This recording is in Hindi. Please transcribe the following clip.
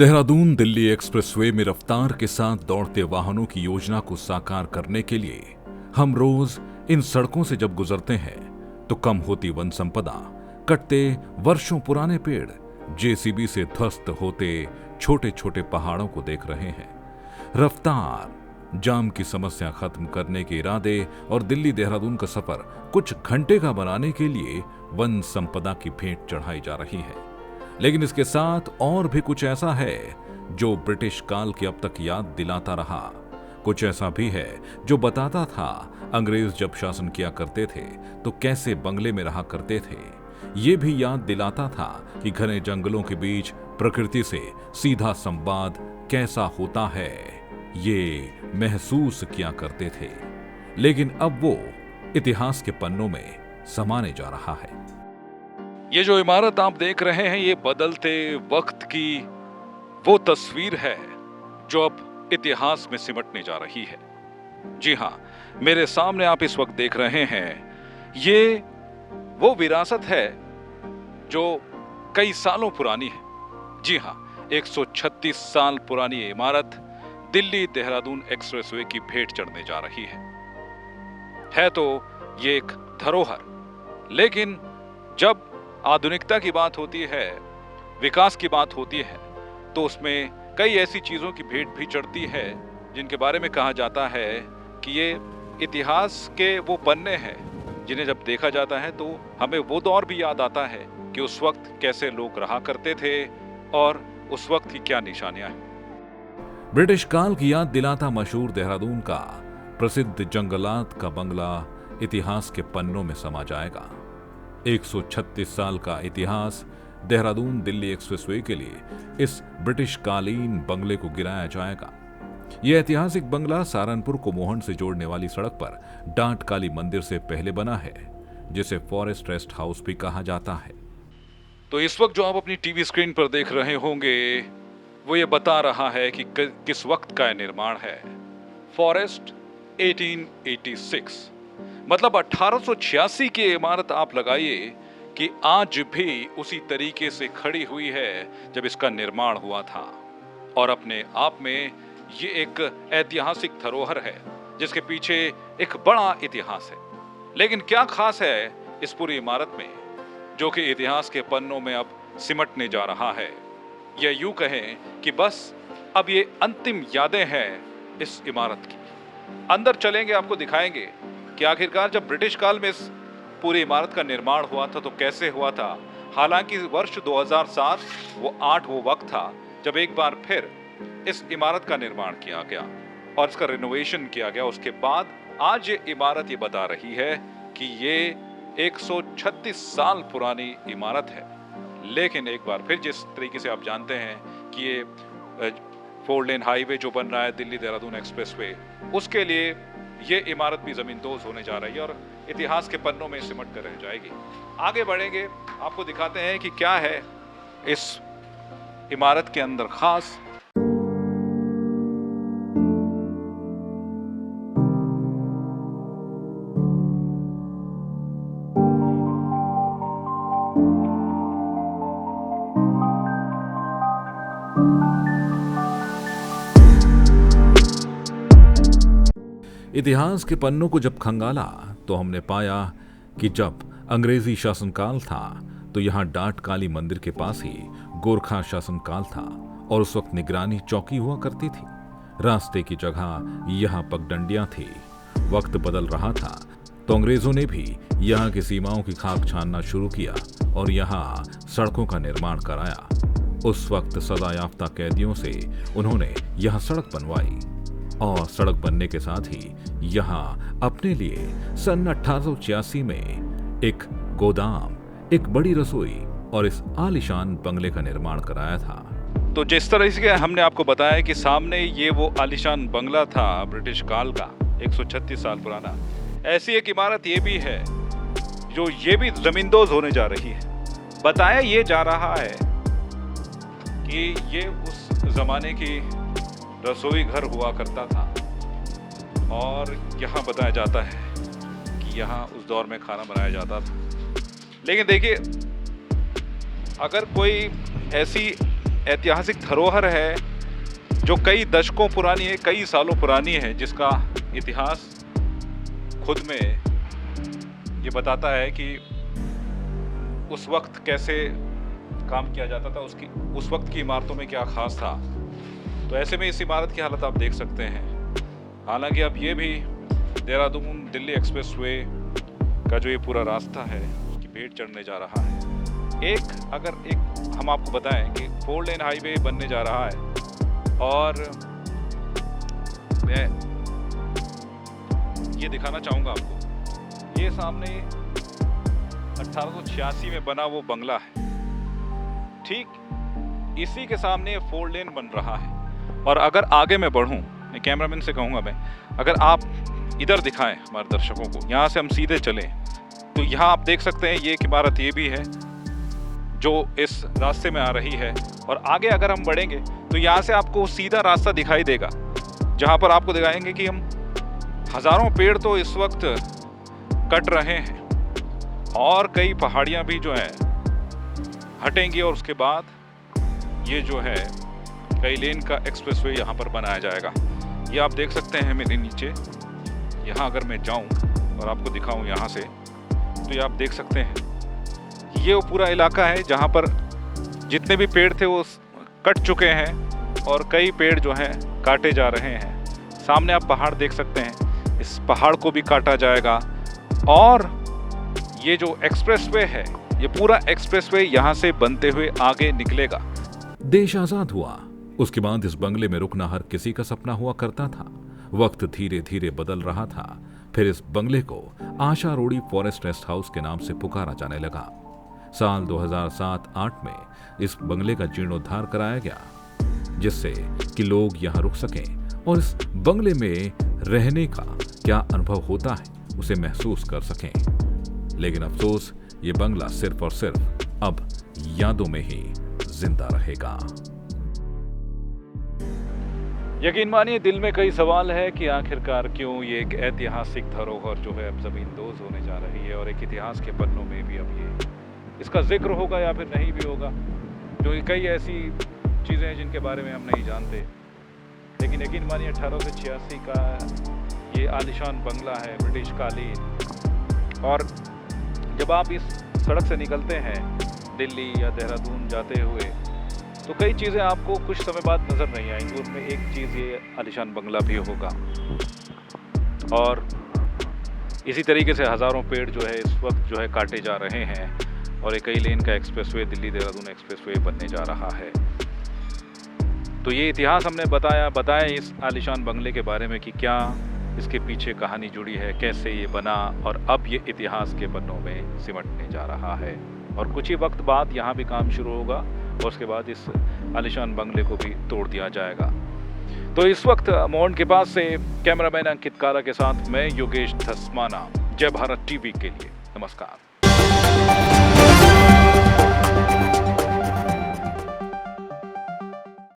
देहरादून दिल्ली एक्सप्रेसवे में रफ्तार के साथ दौड़ते वाहनों की योजना को साकार करने के लिए हम रोज इन सड़कों से जब गुजरते हैं तो कम होती वन संपदा, कटते वर्षों पुराने पेड़, जेसीबी से ध्वस्त होते छोटे छोटे पहाड़ों को देख रहे हैं। रफ्तार, जाम की समस्या खत्म करने के इरादे और दिल्ली देहरादून का सफर कुछ घंटे का बनाने के लिए वन संपदा की भेंट चढ़ाई जा रही है। लेकिन इसके साथ और भी कुछ ऐसा है जो ब्रिटिश काल की अब तक याद दिलाता रहा। कुछ ऐसा भी है जो बताता था अंग्रेज जब शासन किया करते थे तो कैसे बंगले में रहा करते थे। ये भी याद दिलाता था कि घने जंगलों के बीच प्रकृति से सीधा संवाद कैसा होता है, ये महसूस किया करते थे। लेकिन अब वो इतिहास के पन्नों में समाने जा रहा है। ये जो इमारत आप देख रहे हैं, ये बदलते वक्त की वो तस्वीर है जो अब इतिहास में सिमटने जा रही है। जी हाँ, मेरे सामने आप इस वक्त देख रहे हैं, ये वो विरासत है जो कई सालों पुरानी है। जी हाँ, 136 साल पुरानी ये इमारत दिल्ली देहरादून एक्सप्रेसवे की भेंट चढ़ने जा रही है तो ये एक धरोहर। लेकिन जब आधुनिकता की बात होती है, विकास की बात होती है, तो उसमें कई ऐसी चीजों की भेंट भी चढ़ती है जिनके बारे में कहा जाता है कि ये इतिहास के वो पन्ने हैं जिन्हें जब देखा जाता है तो हमें वो दौर भी याद आता है कि उस वक्त कैसे लोग रहा करते थे और उस वक्त की क्या निशानियां हैं। ब्रिटिश काल की याद दिलाता मशहूर देहरादून का प्रसिद्ध जंगलात का बंगला इतिहास के पन्नों में समा जाएगा। 136 साल का इतिहास देहरादून दिल्ली एक्सप्रेसवे के लिए इस ब्रिटिश कालीन बंगले को गिराया जाएगा। यह ऐतिहासिक बंगला सहारनपुर को मोहन से जोड़ने वाली सड़क पर डांट काली मंदिर से पहले बना है, जिसे फॉरेस्ट रेस्ट हाउस भी कहा जाता है। तो इस वक्त जो आप अपनी टीवी स्क्रीन पर देख रहे होंगे वो ये बता रहा है कि किस वक्त का निर्माण है। फॉरेस्ट 1886, मतलब 1886 की इमारत आप लगाइए कि आज भी उसी तरीके से खड़ी हुई है जब इसका निर्माण हुआ था। और अपने आप में ये एक ऐतिहासिक धरोहर है जिसके पीछे एक बड़ा इतिहास है। लेकिन क्या खास है इस पूरी इमारत में जो कि इतिहास के पन्नों में अब सिमटने जा रहा है? या यूं कहें कि बस अब ये अंतिम यादें हैं इस इमारत की। अंदर चलेंगे, आपको दिखाएंगे कि आखिरकार जब ब्रिटिश काल में इस पूरी इमारत का निर्माण हुआ था तो कैसे हुआ था। हालांकि वर्ष 2007 वो वक्त था जब एक बार फिर इस इमारत का निर्माण किया गया और इसका रिनोवेशन किया गया। उसके बाद आज ये इमारत ये बता रही है कि ये 136 साल पुरानी इमारत है। लेकिन एक बार फिर जिस तरीके से आप जानते हैं कि ये 4 लेन हाईवे जो बन रहा है दिल्ली देहरादून एक्सप्रेसवे, उसके लिए ये इमारत भी जमींदोज होने जा रही है और इतिहास के पन्नों में सिमट कर रह जाएगी। आगे बढ़ेंगे, आपको दिखाते हैं कि क्या है इस इमारत के अंदर खास। इतिहास के पन्नों को जब खंगाला तो हमने पाया कि जब अंग्रेजी शासनकाल था तो यहाँ डांट काली मंदिर के पास ही गोरखा शासनकाल था और उस वक्त निगरानी चौकी हुआ करती थी। रास्ते की जगह यहाँ पगडंडियां थी। वक्त बदल रहा था तो अंग्रेजों ने भी यहाँ की सीमाओं की खाक छानना शुरू किया और यहाँ सड़कों का निर्माण कराया। उस वक्त सजा याफ्ता कैदियों से उन्होंने यहाँ सड़क बनवाई और सड़क बनने के साथ ही यहाँ अपने लिए सन 1886 में एक गोदाम, एक बड़ी रसोई और इस आलीशान बंगले का निर्माण कराया था। तो जिस तरह से हमने आपको बताया कि सामने ये वो आलीशान बंगला था ब्रिटिश काल का 136 साल पुराना, ऐसी एक इमारत ये भी है जो ये भी जमींदोज होने जा रही है। बताया ये जा रहा है कि ये उस जमाने की रसोई घर हुआ करता था और यहाँ बताया जाता है कि यहाँ उस दौर में खाना बनाया जाता था। लेकिन देखिए, अगर कोई ऐसी ऐतिहासिक धरोहर है जो कई दशकों पुरानी है, कई सालों पुरानी है, जिसका इतिहास खुद में ये बताता है कि उस वक्त कैसे काम किया जाता था, उस वक्त की इमारतों में क्या खास था। तो ऐसे में इस इमारत की हालत आप देख सकते हैं। हालांकि अब ये भी देहरादून दिल्ली एक्सप्रेसवे का जो ये पूरा रास्ता है उसकी भेंट चढ़ने जा रहा है। अगर हम आपको बताएं कि 4 लेन हाईवे बनने जा रहा है और मैं ये दिखाना चाहूँगा आपको, ये सामने 1886 में बना वो बंगला है, ठीक इसी के सामने 4 लेन बन रहा है। और अगर आगे मैं बढ़ूँ, मैं कैमरामैन से कहूँगा अगर आप इधर दिखाएं हमारे दर्शकों को, यहाँ से हम सीधे चलें तो यहाँ आप देख सकते हैं ये एक इमारत ये भी है जो इस रास्ते में आ रही है। और आगे अगर हम बढ़ेंगे तो यहाँ से आपको सीधा रास्ता दिखाई देगा, जहाँ पर आपको दिखाएंगे कि हम हज़ारों पेड़ तो इस वक्त कट रहे हैं और कई पहाड़ियाँ भी जो हैं हटेंगी, और उसके बाद ये जो है कई लेन का एक्सप्रेसवे यहाँ पर बनाया जाएगा। ये आप देख सकते हैं मेरे नीचे, यहाँ अगर मैं जाऊँ और आपको दिखाऊँ यहाँ से, तो ये आप देख सकते हैं ये वो पूरा इलाका है जहाँ पर जितने भी पेड़ थे वो कट चुके हैं और कई पेड़ जो हैं काटे जा रहे हैं। सामने आप पहाड़ देख सकते हैं, इस पहाड़ को भी काटा जाएगा। और ये जो एक्सप्रेसवे है, ये पूरा एक्सप्रेसवे यहाँ से बनते हुए आगे निकलेगा। देश आजाद हुआ, उसके बाद इस बंगले में रुकना हर किसी का सपना हुआ करता था। वक्त धीरे धीरे बदल रहा था, फिर इस बंगले को आशा रोड़ी फॉरेस्ट रेस्ट हाउस के नाम से पुकारा जाने लगा। साल 2007-8 में इस बंगले का जीर्णोद्धार कराया गया, जिससे कि लोग यहाँ रुक सकें और इस बंगले में रहने का क्या अनुभव होता है उसे महसूस कर सकें। लेकिन अफसोस, ये बंगला सिर्फ और सिर्फ अब यादों में ही जिंदा रहेगा। यकीन मानिए, दिल में कई सवाल है कि आखिरकार क्यों ये एक ऐतिहासिक धरोहर जो है अब ज़मींदोज़ होने जा रही है, और एक इतिहास के पन्नों में भी अब ये इसका जिक्र होगा या फिर नहीं भी होगा, क्योंकि कई ऐसी चीज़ें हैं जिनके बारे में हम नहीं जानते। लेकिन यकीन मानिए 1886 का ये आलीशान बंगला है, ब्रिटिश कालीन। और जब आप इस सड़क से निकलते हैं दिल्ली या देहरादून जाते हुए, तो कई चीज़ें आपको कुछ समय बाद नज़र नहीं आएंगी। उनमें एक चीज़ ये आलीशान बंगला भी होगा। और इसी तरीके से हज़ारों पेड़ जो है इस वक्त जो है काटे जा रहे हैं, और एक कई लेन का एक्सप्रेसवे दिल्ली देहरादून एक्सप्रेसवे बनने जा रहा है। तो ये इतिहास हमने बताया इस आलीशान बंगले के बारे में कि क्या इसके पीछे कहानी जुड़ी है, कैसे ये बना, और अब ये इतिहास के पन्नों में सिमटने जा रहा है। और कुछ ही वक्त बाद यहाँ भी काम शुरू होगा और उसके बाद इस आलीशान बंगले को भी तोड़ दिया जाएगा। तो इस वक्त मोहन के पास से कैमरामैन अंकित काला के साथ मैं योगेश धस्माना, जय भारत टीवी के लिए नमस्कार।